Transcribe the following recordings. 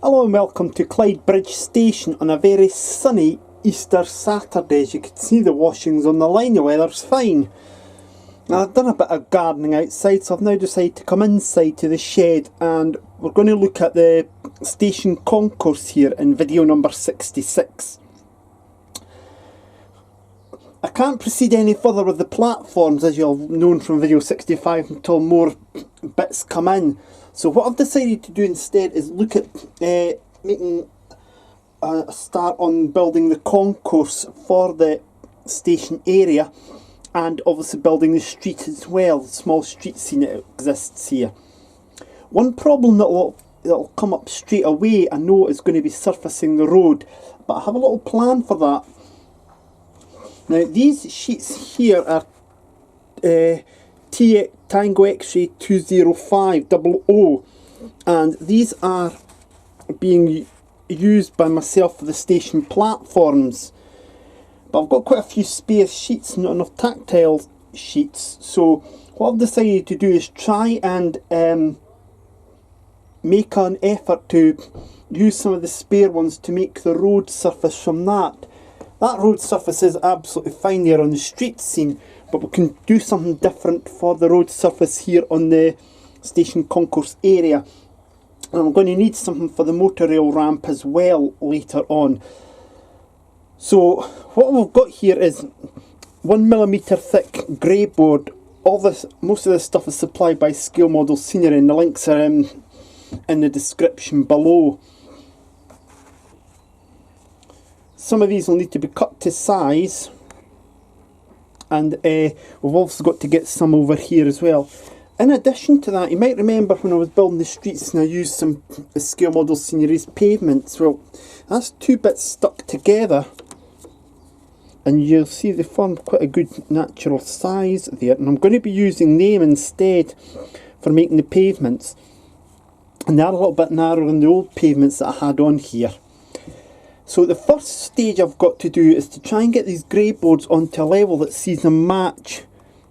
Hello and welcome to Clydebridge station on a very sunny Easter Saturday. As you can see, the washing's on the line, the weather's fine. Now, I've done a bit of gardening outside, so I've now decided to come inside to the shed and we're going to look at the station concourse here in video number 66. I can't proceed any further with the platforms, as you'll have known from video 65, until more bits come in. So what I've decided to do instead is look at making a start on building the concourse for the station area, and obviously building the street as well, the small street scene that exists here. One problem that'll come up straight away, I know, is going to be surfacing the road, but I have a little plan for that. Now these sheets here are Tango X-ray 20500, and these are being used by myself for the station platforms. But I've got quite a few spare sheets, not enough tactile sheets, so what I've decided to do is try and make an effort to use some of the spare ones to make the road surface from that. That road surface is absolutely fine there on the street scene, but we can do something different for the road surface here on the station concourse area. And I'm going to need something for the motor rail ramp as well later on. So what we've got here is 1mm thick greyboard. Most of this stuff is supplied by Scale Model Scenery, and the links are in the description below. Some of these will need to be cut to size, and we've also got to get some over here as well. In addition to that, you might remember when I was building the streets and I used some Scale Model Scenery's pavements. Well, that's two bits stuck together, and you'll see they form quite a good natural size there, and I'm going to be using them instead for making the pavements, and they're a little bit narrower than the old pavements that I had on here. So the first stage I've got to do is to try and get these grey boards onto a level that sees them match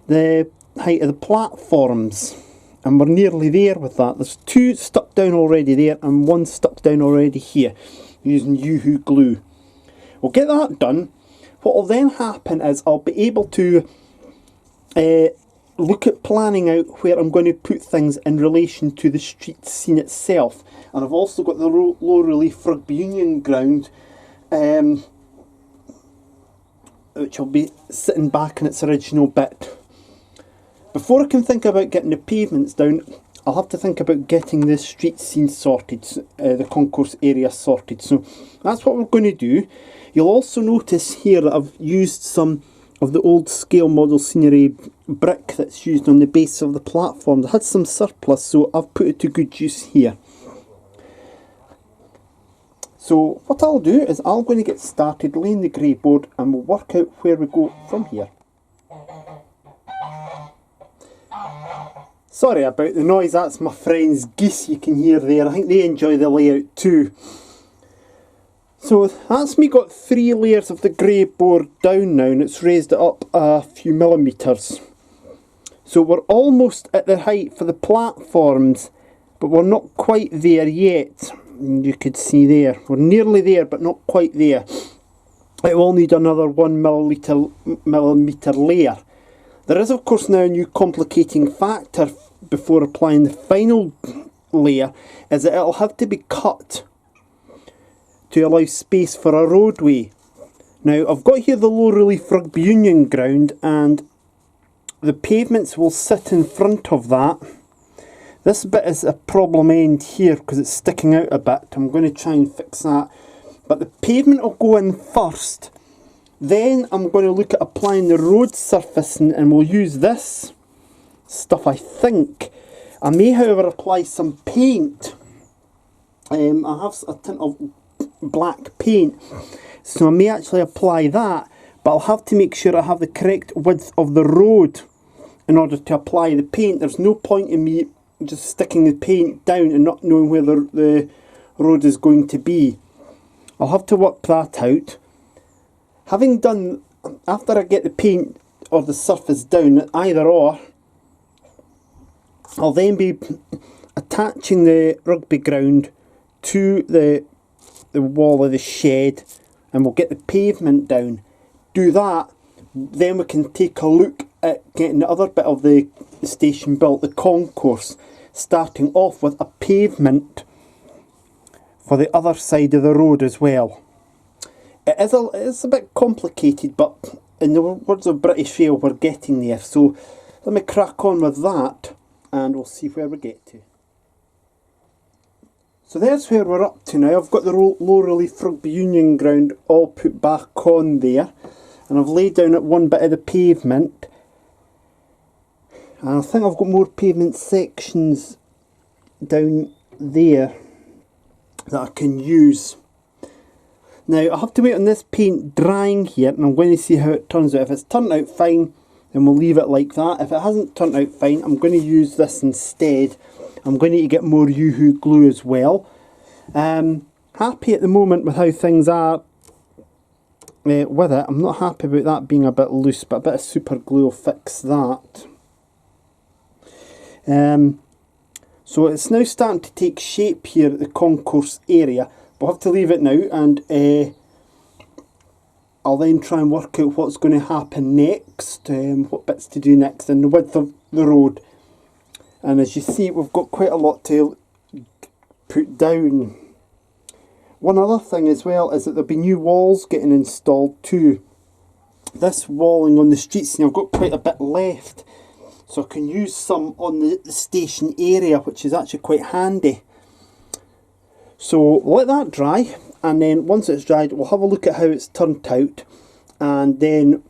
the height of the platforms, and we're nearly there with that. There's two stuck down already there and one stuck down already here using Yoo-hoo glue. We'll get that done. What will then happen is I'll be able to look at planning out where I'm going to put things in relation to the street scene itself. And I've also got the low relief rugby union ground, which will be sitting back in its original bit. Before I can think about getting the pavements down, I'll have to think about getting the street scene sorted, the concourse area sorted. So that's what we're going to do. You'll also notice here that I've used some of the old Scale Model Scenery brick that's used on the base of the platform. I had some surplus, so I've put it to good use here. So what I'll do is I'm going to get started laying the grey board, and we'll work out where we go from here. Sorry about the noise, that's my friend's geese you can hear there. I think they enjoy the layout too. So that's me got 3 layers of the grey board down now, and it's raised it up a few millimetres. So we're almost at the height for the platforms, but we're not quite there yet. You could see there, we're nearly there but not quite there. It will need another 1mm layer. There is of course now a new complicating factor before applying the final layer, is that it'll have to be cut to allow space for a roadway. Now I've got here the low relief rugby union ground, and the pavements will sit in front of that. This bit is a problem end here because it's sticking out a bit. I'm going to try and fix that. But the pavement will go in first. Then I'm going to look at applying the road surface, and we'll use this stuff, I think. I may however apply some paint. I have a tint of black paint, so I may actually apply that, but I'll have to make sure I have the correct width of the road in order to apply the paint. There's no point in me just sticking the paint down and not knowing where the road is going to be. I'll have to work that out. Having done, after I get the paint or the surface down, either or, I'll then be attaching the rugby ground to the wall of the shed, and we'll get the pavement down. Do that, then we can take a look at getting the other bit of the station built, the concourse, starting off with a pavement for the other side of the road as well. It is a bit complicated, but in the words of British Rail, we're getting there. So let me crack on with that, and we'll see where we get to. So there's where we're up to now. I've got the low relief rugby union ground all put back on there, and I've laid down at one bit of the pavement, and I think I've got more pavement sections down there that I can use. Now I have to wait on this paint drying here, and I'm going to see how it turns out. If it's turned out fine, then we'll leave it like that. If it hasn't turned out fine, I'm going to use this instead. I'm going to need to get more Yoo-Hoo glue as well. Happy at the moment with how things are with it. I'm not happy about that being a bit loose, but a bit of super glue will fix that. So it's now starting to take shape here at the concourse area. We'll have to leave it now, and I'll then try and work out what's going to happen next, what bits to do next in the width of the road. And as you see, we've got quite a lot to put down. One other thing as well is that there'll be new walls getting installed too. This walling on the streets, and I've got quite a bit left, so I can use some on the station area, which is actually quite handy. So let that dry, and then once it's dried, we'll have a look at how it's turned out, and then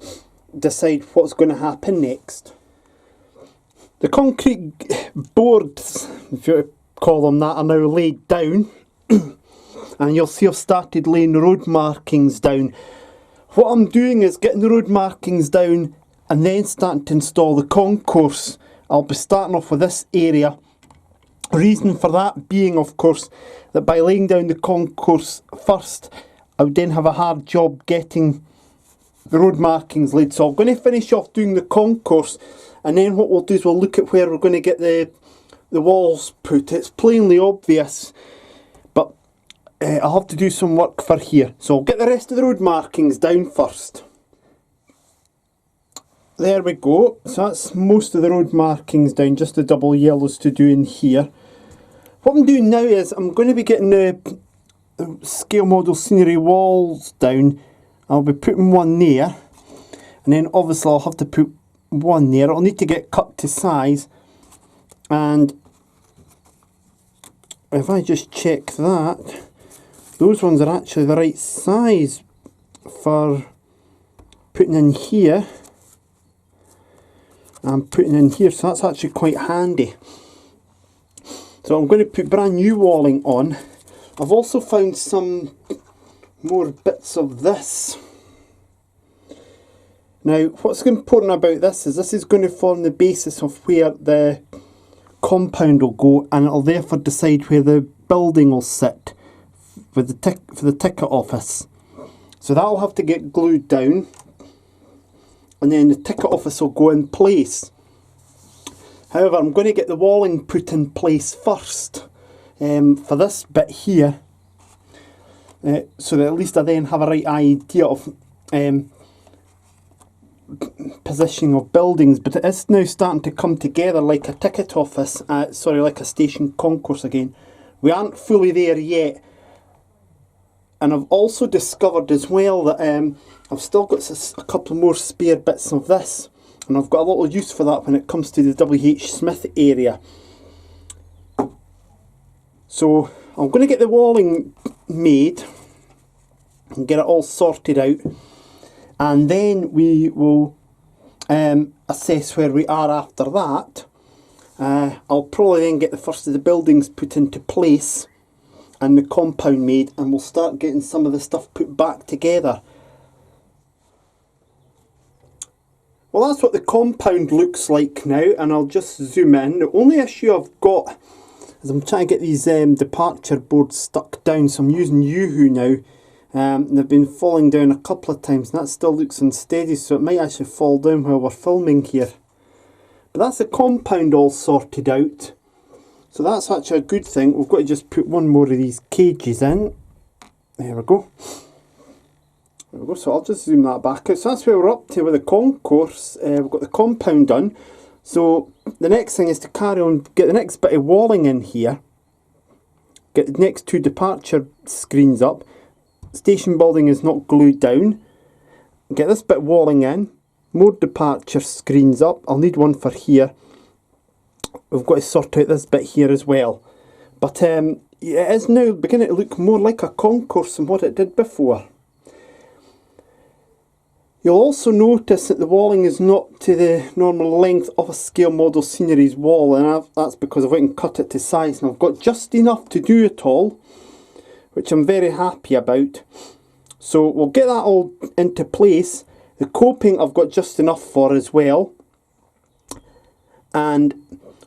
decide what's going to happen next. The concrete boards, if you call them that, are now laid down, and you'll see I've started laying road markings down. What I'm doing is getting the road markings down and then starting to install the concourse. I'll be starting off with this area. Reason for that being, of course, that by laying down the concourse first, I would then have a hard job getting the road markings laid. So I'm going to finish off doing the concourse, and then what we'll do is we'll look at where we're going to get the walls put. It's plainly obvious, but I'll have to do some work for here. So I'll get the rest of the road markings down first. There we go. So that's most of the road markings down, just the double yellows to do in here. What I'm doing now is I'm going to be getting the scale model scenery walls down. I'll be putting one there, and then obviously I'll have to put one there. It'll need to get cut to size, and if I just check that, those ones are actually the right size for putting in here and putting in here, so that's actually quite handy. So I'm going to put brand new walling on. I've also found some more bits of this. Now what's important about this is going to form the basis of where the compound will go, and it'll therefore decide where the building will sit for the ticket office. So that'll have to get glued down, and then the ticket office will go in place. However, I'm going to get the walling put in place first for this bit here, so that at least I then have a right idea of positioning of buildings. But it is now starting to come together like a ticket office, like a station concourse again. We aren't fully there yet. And I've also discovered as well that I've still got a couple more spare bits of this, and I've got a little use for that when it comes to the W.H. Smith area. So I'm going to get the walling made and get it all sorted out, and then we will assess where we are after that. I'll probably then get the first of the buildings put into place and the compound made, and we'll start getting some of the stuff put back together. Well, that's what the compound looks like now, and I'll just zoom in. The only issue I've got is I'm trying to get these departure boards stuck down, so I'm using Yoo-Hoo now. And they've been falling down a couple of times, and that still looks unsteady, so it might actually fall down while we're filming here. But that's the compound all sorted out. So that's actually a good thing. We've got to just put one more of these cages in. There we go. There we go. So I'll just zoom that back out. So that's where we're up to with the concourse. We've got the compound done. So the next thing is to carry on, get the next bit of walling in here. Get the next 2 departure screens up. Station building is not glued down. Get this bit walling in. More departure screens up. I'll need one for here. We've got to sort out this bit here as well. But it is now beginning to look more like a concourse than what it did before. You'll also notice that the walling is not to the normal length of a scale model sceneries wall, and that's because I've went and cut it to size, and I've got just enough to do it all, which I'm very happy about. So we'll get that all into place. The coping I've got just enough for as well, and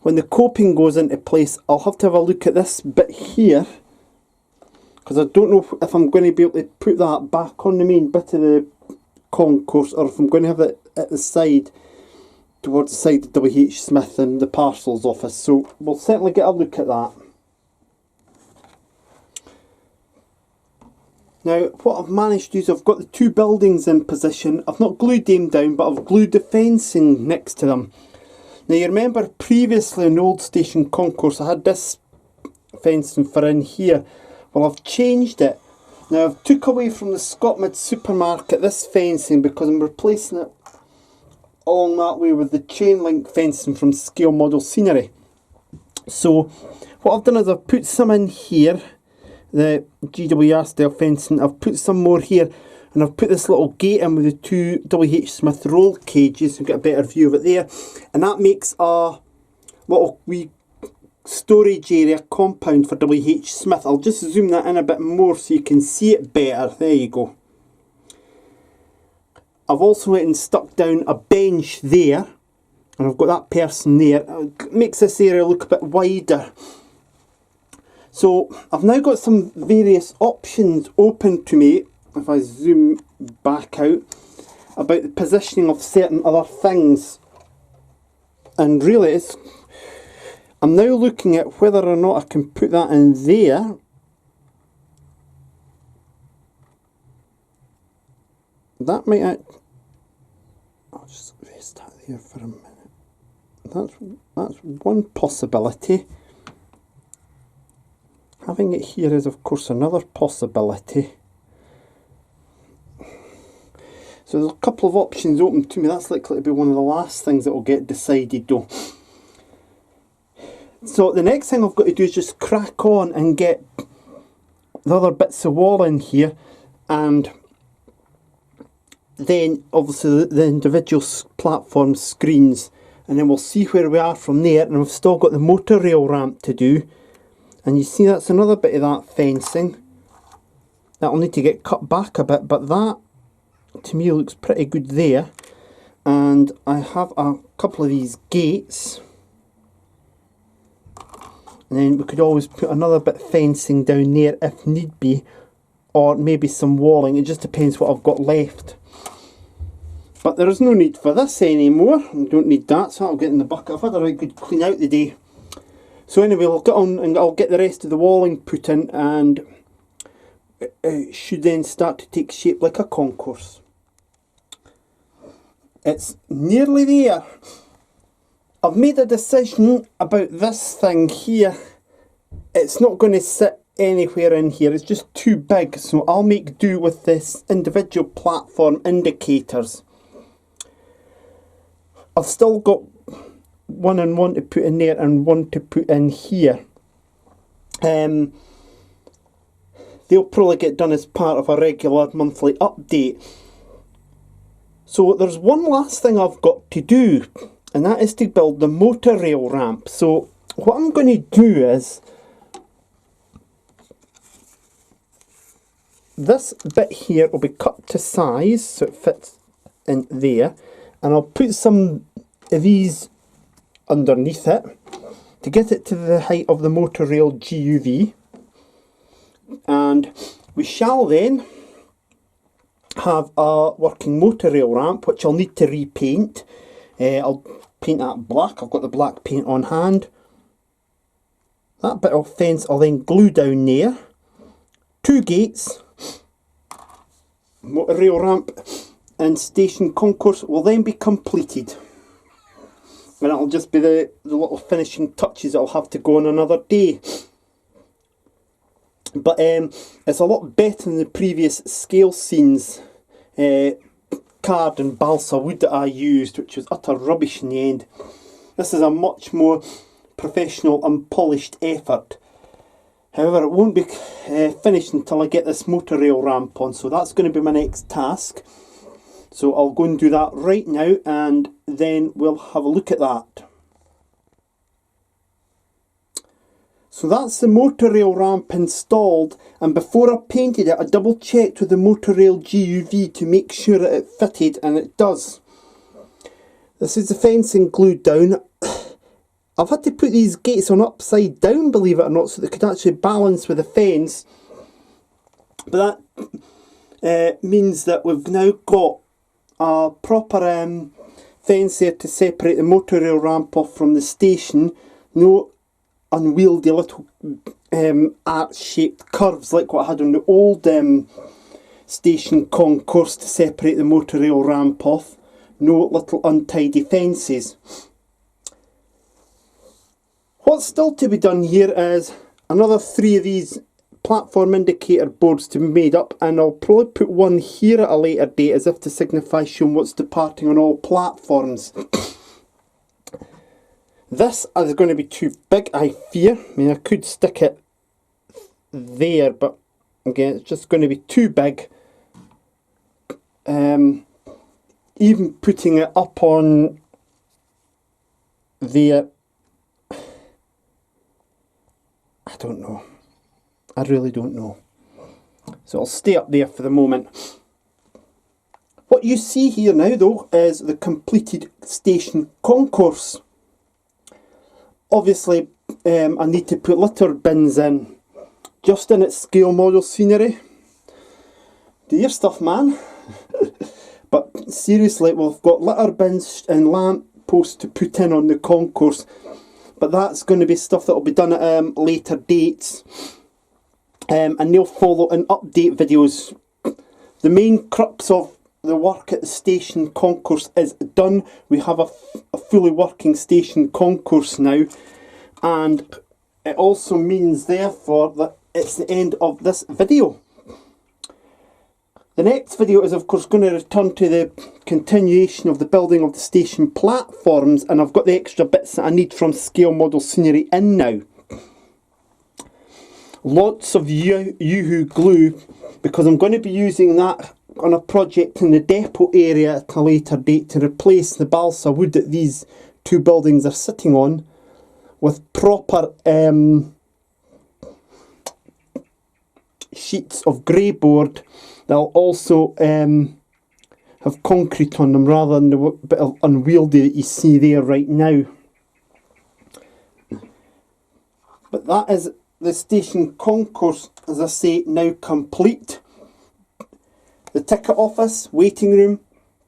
when the coping goes into place, I'll have to have a look at this bit here, because I don't know if I'm going to be able to put that back on the main bit of the concourse, or if I'm going to have it at the side, towards the side of W.H. Smith and the parcels office. So we'll certainly get a look at that. Now what I've managed to do is I've got the 2 buildings in position. I've not glued them down, but I've glued the fencing next to them. Now you remember previously in the old station concourse I had this fencing for in here. Well, I've changed it. Now I've took away from the Scotmid supermarket this fencing because I'm replacing it along that way with the chain link fencing from Scale Model Scenery. So what I've done is I've put some in here, the GWR style fencing. I've put some more here, and I've put this little gate in with the 2 W.H. Smith roll cages. We've got a better view of it there, and that makes a little wee storage area compound for W.H. Smith. I'll just zoom that in a bit more so you can see it better. There you go. I've also went and stuck down a bench there, and I've got that person there. It makes this area look a bit wider. So I've now got some various options open to me, if I zoom back out, about the positioning of certain other things. And really I'm now looking at whether or not I can put that in there. That might... I'll just rest that there for a minute. That's one possibility. Having it here is of course another possibility. So there's a couple of options open to me. That's likely to be one of the last things that will get decided though. So the next thing I've got to do is just crack on and get the other bits of wall in here, and then obviously the individual platform screens, and then we'll see where we are from there. And we've still got the motor rail ramp to do, and you see that's another bit of that fencing that'll need to get cut back a bit, but that to me looks pretty good there. And I have a couple of these gates, and then we could always put another bit of fencing down there if need be, or maybe some walling. It just depends what I've got left. But there is no need for this anymore. I don't need that, so I'll get in the bucket. I've had a right good clean out the day. So anyway, I'll get on and I'll get the rest of the walling put in, and it should then start to take shape like a concourse. It's nearly there. I've made a decision about this thing here. It's not going to sit anywhere in here. It's just too big, so I'll make do with this individual platform indicators. I've still got one and one to put in there and one to put in here. They'll probably get done as part of a regular monthly update. So there's one last thing I've got to do, and that is to build the motor rail ramp. So what I'm going to do is, this bit here will be cut to size so it fits in there, and I'll put some of these underneath it to get it to the height of the motor rail GUV. And we shall then have a working motor rail ramp, which I'll need to repaint. I'll paint that black. I've got the black paint on hand. That bit of fence I'll then glue down there. 2 gates, motor rail ramp and station concourse will then be completed. And it'll just be the little finishing touches that'll have to go on another day. But it's a lot better than the previous scale scenes card and balsa wood that I used, which was utter rubbish in the end. This is a much more professional and polished effort. However, it won't be finished until I get this motor rail ramp on, so that's going to be my next task. So I'll go and do that right now, and then we'll have a look at that. So that's the motor rail ramp installed, and before I painted it I double checked with the motor rail GUV to make sure that it fitted, and it does. This is the fencing glued down. I've had to put these gates on upside down, believe it or not, so they could actually balance with the fence. But that means that we've now got a proper fence there to separate the motor rail ramp off from the station. No unwieldy little arch-shaped curves like what I had on the old station concourse to separate the motor rail ramp off. No little untidy fences. What's still to be done here is another 3 of these platform indicator boards to be made up, and I'll probably put one here at a later date as if to signify showing what's departing on all platforms. This is going to be too big, I fear. I mean, I could stick it there, but again, it's just going to be too big. Even putting it up on there, I don't know. I really don't know. So I'll stay up there for the moment. What you see here now though is the completed station concourse. Obviously I need to put litter bins in, just in its scale model scenery. Do your stuff, man. But seriously, we've got litter bins and lamp posts to put in on the concourse. But that's going to be stuff that will be done at later dates. And they'll follow in update videos. The main crux of the work at the station concourse is done. We have a fully working station concourse now. And it also means therefore that it's the end of this video. The next video is of course going to return to the continuation of the building of the station platforms, and I've got the extra bits that I need from scale model scenery in now. Lots of Yoo-hoo glue, because I'm going to be using that on a project in the depot area at a later date to replace the balsa wood that these 2 buildings are sitting on with proper sheets of greyboard. They'll also have concrete on them rather than the bit of unwieldy that you see there right now. But that is the station concourse, as I say, now complete. The ticket office, waiting room,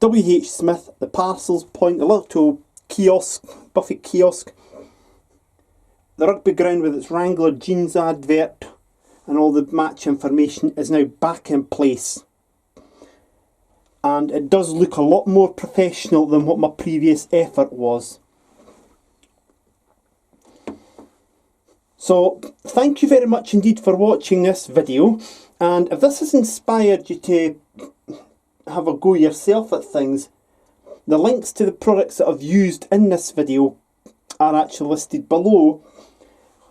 WH Smith, the parcels point, the little kiosk, Buffett kiosk, the rugby ground with its Wrangler jeans advert, and all the match information is now back in place. And it does look a lot more professional than what my previous effort was. So thank you very much indeed for watching this video, and if this has inspired you to have a go yourself at things, the links to the products that I've used in this video are actually listed below.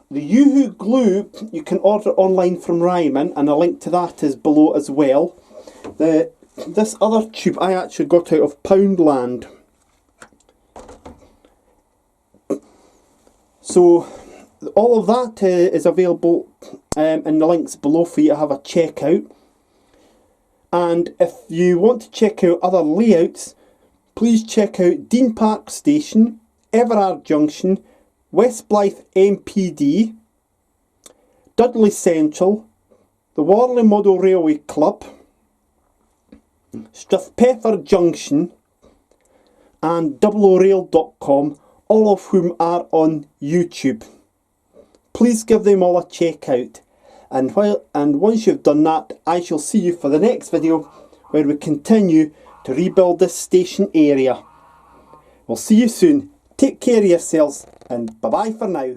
The Yoo-hoo glue you can order online from Ryman, and a link to that is below as well. This other tube I actually got out of Poundland. So all of that is available in the links below for you to have a check out. And if you want to check out other layouts, please check out Dean Park Station, Everard Junction, West Blythe MPD, Dudley Central, the Warley Model Railway Club, Strathpeffer Junction, and doublerail.com, all of whom are on YouTube. please give them all a check out. And once you've done that, I shall see you for the next video where we continue to rebuild this station area. We'll see you soon. Take care of yourselves, and bye bye for now.